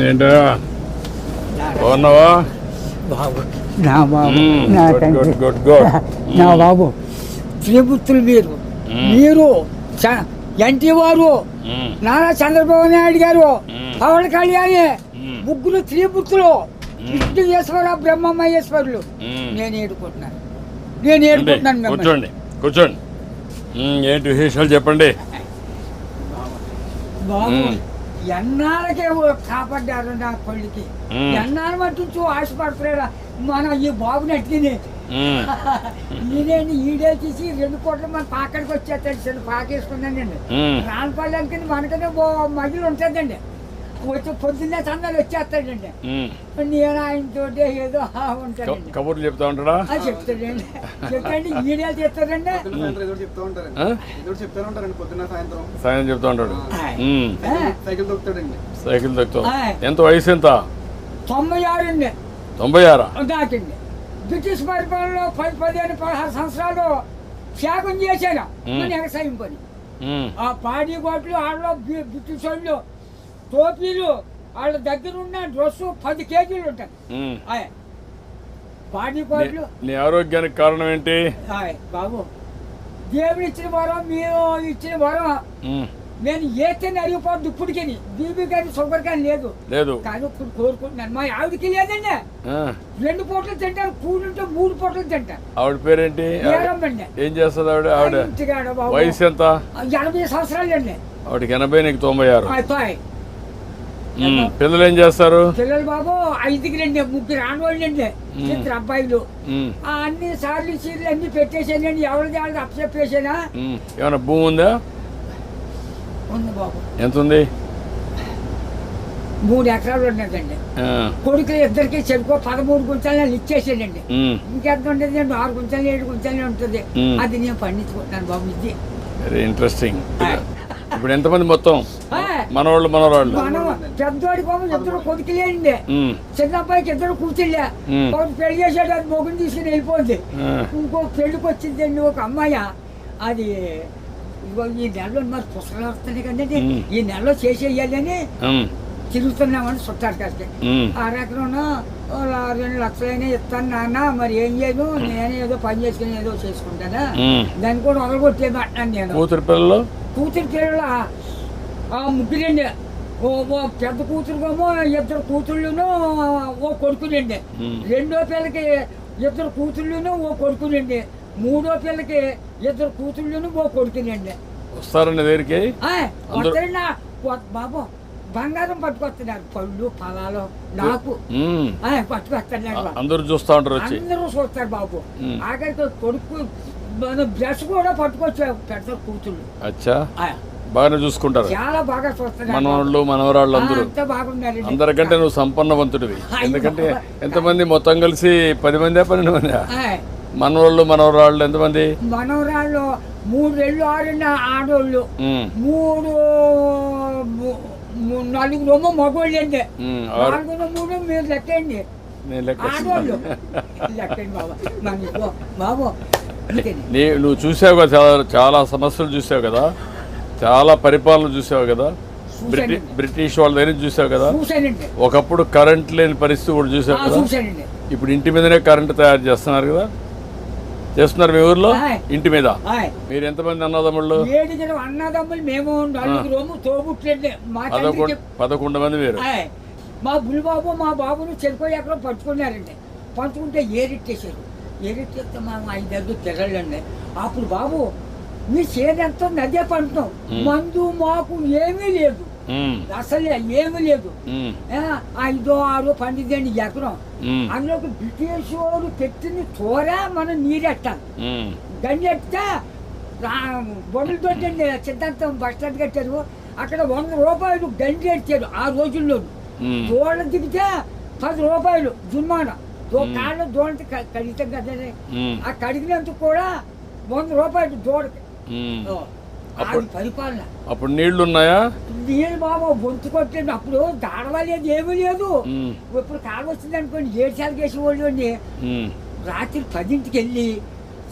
ఏంటా బాగున్నావా బాబు నా బాబు నా గుడ్ తండ్రి గుడ్ గుడ్ గుడ్ నా బాబు త్రిపుత్రులు మీరు ఎన్టీ వారు నారా చంద్రబాబు నాయుడు గారు పవన్ కళ్యాణ్ ముగ్గురు త్రిపుత్రులు విష్ణుయేశ్వర బ్రహ్మమహేశ్వరులు నేను ఏడుకుంటున్నాను కూర్చోండి కూర్చోండి ఏంటి విశేషాలు చెప్పండి బాబు ఎన్నాళ్ళకే కాపాడ్డారు నా కొడుకి ఎన్నాళ్ళు మట్టించు ఆశపడుతున్నారా మన ఈ బాబుని అట్టిని ఈడే తీసి 2 కోట్ల మన పాకడికి వచ్చేస్తాడు చిన్న పాకేసుకున్నానండి రానపల్లానికి మనకనే మగిలి ఉంటుందండి వచ్చి పొద్దున్నే చందాలు వచ్చేస్తాడండి నేను ఆయనతో ఏదో ఉంటాడండి కబుర్లు చెప్తా ఉంటాడా చెప్తాడండి చెప్తాండి ఈడేళ్ళు చెప్తాడండి సాయం చెప్తా ఉంటాడు సైకిల్ తొక్కుతాం ఎంత వయసు ఎంత 96 అండి 96 దాకండి బ్రిటిష్ పరిపాలనలో 15-16 సంవత్సరాలు త్యాగం చేశాను వ్యవసాయం పని ఆ పాడి గోట్లు ఆడలో బ్రిటిష్ వాళ్ళు టోపీలు వాళ్ళ దగ్గర ఉన్న డ్రెస్సు 10 కేజీలు ఉంటాయి పాడి గోట్లు. నీ ఆరోగ్యానికి కారణం ఏంటి బాబు? దేవుడు ఇచ్చిన వరం, మీరు ఇచ్చిన వరం. నేను ఏతేనే అరిగిపోద్దు ఇప్పటికి. బీబీ కానీ షుగర్ కానీ లేదు కానీ ఇప్పుడు కోరుకుంటున్నాను. మా ఆవిడకి లేదండి, 2 పూటలు తింటారు, కూడుంటే 3 పూటలు తింటారు. ఆవిడ పేరేంటి? ఏం చేస్తుంది ఆవిడ? వయసు ఎంత? 80 సంవత్సరాలు అండి ఆవిడకి. 80, నీకు 96. పిల్లలు ఏం చేస్తారు? పిల్లలు బాబు 5కి 3 ఆడవాళ్ళు అండి, 2 అబ్బాయిలు. అన్ని సార్లు సీర్లు అన్ని పెట్టేసానండి, ఎవరిది వాళ్ళది అప్పచెప్పేసానా. ఏమైనా భూమి ఉందా? ఉంది బాబు. ఎంత ఉంది? 3 ఎకరాలు ఉన్నదండి. కొడుకులు ఇద్దరికి చెరుకో 13 గుంటలు నేను ఇచ్చేసానండి. ఇంకెంత ఉంటుంది అండి? 6 గుంటలు 7 గుంటలు ఉంటుంది. అది నేను పండించుకుంటున్నాను బాబు. ఇది వెరీ ఇంట్రెస్టింగ్. ఇప్పుడు ఎంతమంది మొత్తం? మనవాళ్ళు మనవరాళ్ళు? పెద్దోడి బాబు 2 కొడుకులే అండి, చిన్న అబ్బాయికి 2 కూతుళ్ళే. ఒకటి పెళ్లి చేసాడు, అది మొగుని తీసుకుని వెళ్ళిపోద్ది. ఇంకో పెళ్లికి వచ్చిందండి ఒక అమ్మాయి. అది ఈ నెలలో మరి పుస్తకాలు వస్తున్నాయి కదండి, ఈ నెలలో చేసేయాలని తిరుగుతున్నామని చుట్టారు కాడికి. 6 ఎకరం 2 లక్షలైనా ఇస్తాను నాన్న, మరి ఏం చేయను, నేనే ఏదో పని చేసుకుని ఏదో చేసుకుంటానా, దాన్ని కూడా వదలగొట్టేది అంటున్నాను నేను. కూతురు పిల్లలు 3 ఓ పెద్ద కూతురుకేమో 2 కూతుళ్ళును ఓ కొడుకులండి. 2వ పిల్లకి 2 కూతుళ్ళును ఓ కొడుకులండి. 3వ పిల్లకి 2 కూతుళ్ళును ఓ కొడుకులండి. వస్తారండి దగ్గరికి? వస్తారండి బాబు. బంగారం పట్టుకొస్తున్నారు, పళ్ళు ఫలాలు నాకు పట్టుకొస్తున్నారు. అందరూ చూస్తా ఉంటారు, అందరూ చూస్తారు బాబు. ఆఖరికి కొడుకు బ్రష్ కూడా పట్టుకొచ్చారు పెద్ద కూతుళ్ళు. అచ్చా, బాగానే చూసుకుంటారు, చాలా బాగా చూస్తున్నారు. మనవాళ్ళు మనవరాళ్ళు అందరూ బాగున్నారు. అందరికంటే నువ్వు సంపన్నవంతుడివి. ఎందుకంటే ఎంతమంది మొత్తం కలిసి 10 మంది 12 మంది మనవాళ్ళు మనవరాళ్ళు? ఎంతమంది మనవరాళ్ళు? 3 ఆడోళ్ళు, 4 మగోళ్ళు అండి. 4 మీరు లెక్కండి, ఆడోళ్ళు లెక్కండి బాబు. బాబు నువ్వు చూసావు కదా, చాలా సమస్యలు చూసావు కదా, చాలా పరిపాలన చూసావు కదా, బ్రిటిష్ వాళ్ళ దగ్గర చూసావు కదా. ఒకప్పుడు కరెంట్ లేని పరిస్థితి కూడా చూసావు కదా. ఇప్పుడు ఇంటి మీదనే కరెంట్ తయారు చేస్తున్నారు కదా, చేస్తున్నారు మీ ఊర్లో ఇంటి మీద. మీరు ఎంతమంది అన్నదమ్ముళ్ళు? 7 అన్నదమ్ములు మేము, 4 తోబుట్లండి. 11 మంది మీరు. మా బుల్లిబాబు మా బాబును చెరుకు ఎక్కడో పట్టుకున్నారండి. పట్టుకుంటే ఏరెట్టేసారు. ఏరెట్టేస్తే మేము 5 పిల్లలండి. అప్పుడు బాబు మీ చేదంతా నదే పంటున్నాం, మందు మాకు ఏమీ లేదు, అసలు ఏమీ లేదు. 5, 6 పండిదండి ఎకరం. అందులోకి బ్రిటిష్ వాడు పెట్టిన చోర మనం నీరెట్టాలి. గండి ఎట్టితే బొమ్మలు తోటండి సిద్ధాంతం బస్ స్టాండ్ కట్టారు. అక్కడ 100 రూపాయలు గండి ఎట్టారు ఆ రోజుల్లో. దోళ్ళ దిగితే 10 రూపాయలు జుర్మానా. కాళ్ళు దోళ్ళకి కడిగితాం కదండి, ఆ కడిగినందుకు కూడా 100 రూపాయలు దోడకి. పరిపాలన. అప్పుడు నీళ్లు ఉన్నాయా? నీళ్ళు బాబు గొంతు కొట్టండి. అప్పుడు దాడవలేదు, ఏమీ లేదు. ఇప్పుడు కాలు వచ్చింది అనుకోండి, 7 సార్లు వేసేవాళ్ళు అండి. రాత్రి 10ంటికి వెళ్ళి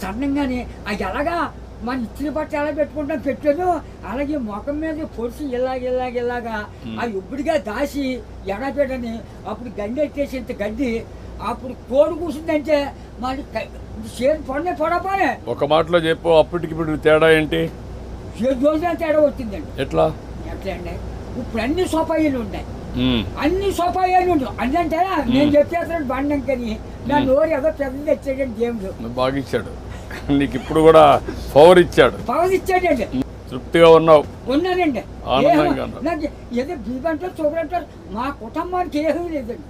సన్నంగానే అది ఎలాగా మన ఇచ్చిన బట్ట ఎలా పెట్టుకుంటాం పెట్టాను, అలాగే ముఖం మీద పొడిచి ఇలాగా ఆ ఇప్పుడుగా దాసి ఎడపెట్టని అప్పుడు గడ్డి ఎట్టేసి ఇంత గడ్డి అప్పుడు కోడి కూర్చుందంటే మరి చేతి పడనే పడపోయే. ఒక మాటలో చెప్పు, అప్పటికి ఇప్పుడు తేడా ఏంటి? 7 రోజుల తేడా వచ్చిందండి. ఎట్లా అండి ఇప్పుడు అన్ని సోపాయిలు ఉన్నాయి, అన్ని సోపాయిలు ఉండవు. అంటే నేను చెప్పేస్తాను బండం కానీ నా నోరు ఏదో పెద్ద తెచ్చాడండి దేవుడు. బాగా ఇచ్చాడు నీకు, ఇప్పుడు కూడా పవర్ ఇచ్చాడు. తృప్తిగా ఉన్నావు? ఉన్నానండి. ఆనందంగా నాకు ఏదో బీబంటారు చూపడంటారు, మా కుటుంబానికి ఏమీ లేదండి.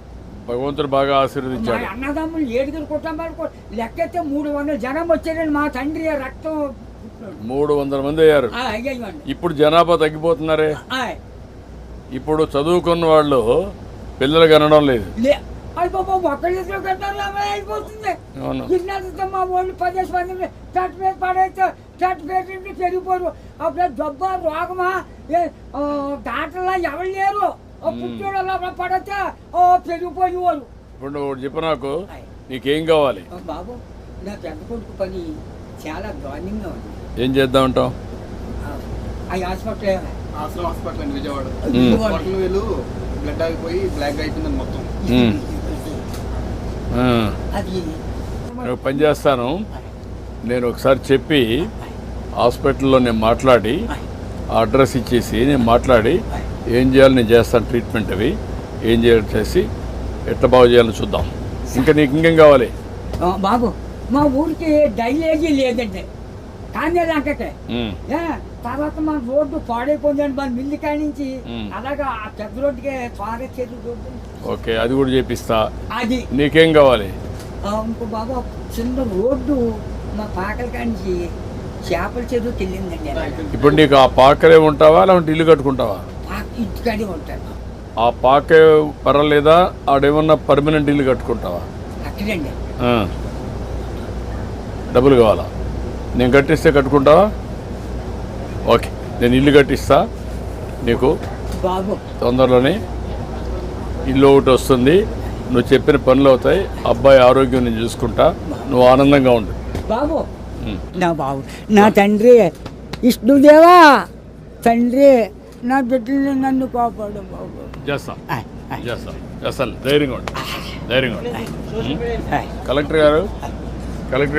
భగవంతుడు బాగా ఆశీర్వదించాడు. అన్నదమ్ములు 7 కుటుంబాలు లెక్కైతే 300 జనం వచ్చారండి. మా తండ్రి రక్తం 300 మంది అయ్యారు. ఇప్పుడు జనాభా తగ్గిపోతున్నారే. ఇప్పుడు చదువుకున్న వాళ్ళు పిల్లలు కనడం లేదు. అయిపోతుంది. మా వాళ్ళు 10 మంది చట్ మీద పడేస్తే చట్ పేరు పెరిగిపోరు. అప్పుడు జబ్బా రోగమా డాక్టర్లా ఎవరు లేరు. పుట్టోళ్ళు పడితే పెరిగిపోయి వాళ్ళు. ఇప్పుడు నువ్వు చెప్పు నాకు, నీకేం కావాలి? బాబు నా పెద్ద కొడుకు పని చాలా దారుణంగా ఉంది. ఏం చేద్దాం అంటావు? హాస్పిటల్ అండి విజయవాడ. బ్లడ్ ఆగిపోయి బ్లాక్ అయిపోయింది మొత్తం. నేను పని చేస్తాను, నేను ఒకసారి చెప్పి హాస్పిటల్లో నేను మాట్లాడి అడ్రస్ ఇచ్చేసి నేను మాట్లాడి ఏం చేయాలి నేను చేస్తాను. ట్రీట్మెంట్ అవి ఏం చేయాలి చేసి ఎట్లా బాగు చేయాలో చూద్దాం. ఇంకా నీకు ఇంకేం కావాలి? బాబు మా ఊరికి డైలేజీ లేదండి, కానీ లాంకటే. తర్వాత మన రోడ్డు పాడైపోయిందండి, మన మిల్లి కాడి నుంచి అలాగా ఆ పెద్ద రోడ్డుకి ఫారెస్ట్ రోడ్డు. ఓకే, అది కూడా చేపిస్తా. అది నీకేం కావాలి? ఇంకో బాబు చిన్న రోడ్డు మా పాకల కాడి నుంచి చేపల చెరువుకి వెళ్ళిందండి. ఇప్పుడు నీకు ఆ పాకరే ఉంటావా లేకుంటే ఇల్లు కట్టుకుంటావా? ఇంటికాడే ఉంటాను. ఆ పాకే పర్వాలేదా? ఆడేమన్నా పర్మనెంట్ ఇల్లు కట్టుకుంటావా? అక్కడండి. డబ్బులు కావాలా? నేను కట్టిస్తే కట్టుకుంటావా? ఓకే, నేను ఇల్లు కట్టిస్తా నీకు. బాబు తొందరలోనే ఇల్లు ఒకటి వస్తుంది, నువ్వు చెప్పిన పనులు అవుతాయి, అబ్బాయి ఆరోగ్యం నేను చూసుకుంటా, నువ్వు ఆనందంగా ఉండు. బాబు నా బాబు నా తండ్రి విష్ణుదేవా, తండ్రి నా బిడ్డల్ని నన్ను కాపాడు బాబు. చేస్తాను. ధైర్యంగా ఉండు. కలెక్టర్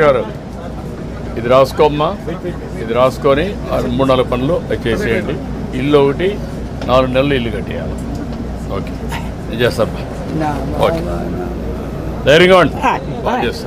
గారు ఇది రాసుకోమ్మా, ఇది రాసుకొని 3-4 పనులు చేసేయండి. ఇల్లు ఒకటి 4 నెలలు ఇల్లు కట్టేయాలి. ఓకే, నేను చేస్తాను. ఓకే, ధైర్యంగా ఉండి బాగా చేస్తాను.